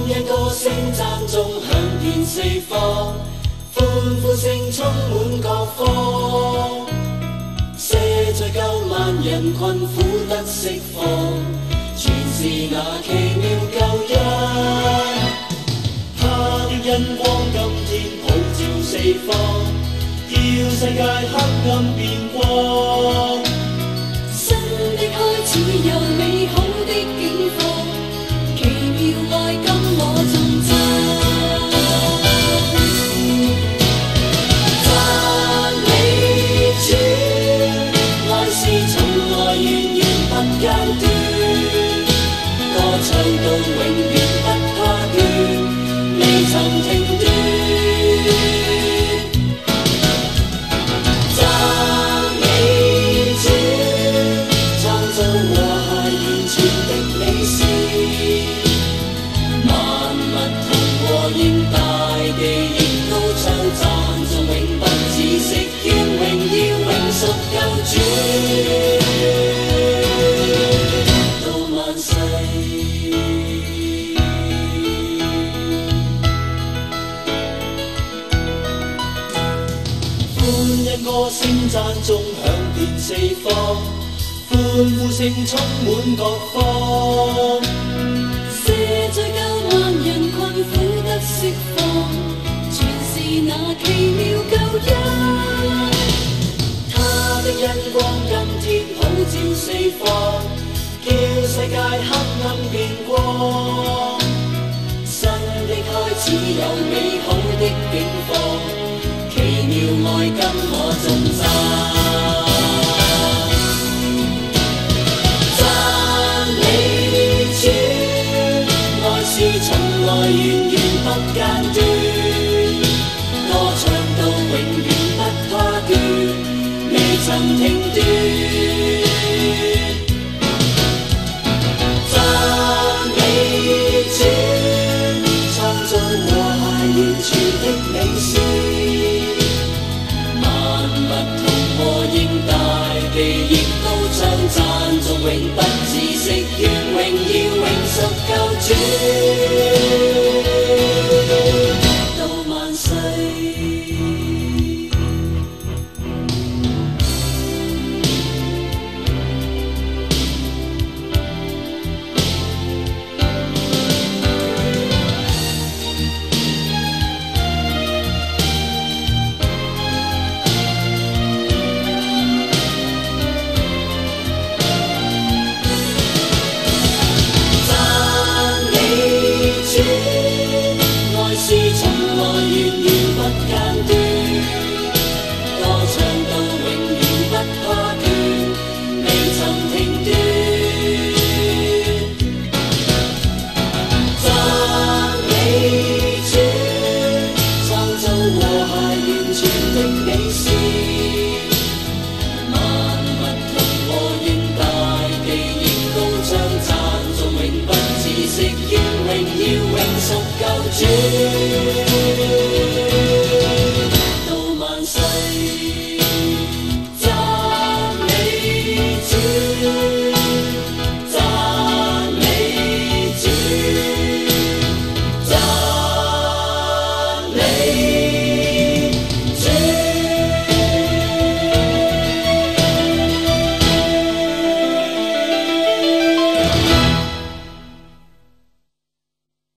一歌聲讚中響遍四方，歡呼聲充滿各方，赦罪救萬人困苦得釋放，全是那奇妙救恩。他的恩光今天普照四方，叫世界黑暗變光。新的開始有美好的景況，奇妙愛今我頌讚。讚美主，愛是從來源源不間斷，歌唱到永遠不怕倦，未曾停斷。歌聲讚中響遍四方，歡呼聲充滿各方，赦罪救萬人困苦得釋放，全是那奇妙救恩。他的恩光今天普照四方，叫世界黑暗變光。新的開始有美好的景況，奇妙愛今我頌讚。讚美主，愛是從來源源不間斷，歌唱到永遠不怕倦，未曾停斷。讚美主，創造和諧完全的美善，地亦高唱讚頌永不止息，願榮耀永屬救主到萬世。愛是從來源源不間斷，歌唱到永遠不怕倦，未曾停斷。讚美主，創造和諧完全的美善，萬物同和應大地亦高唱讚頌永不止息，願榮耀永屬救主。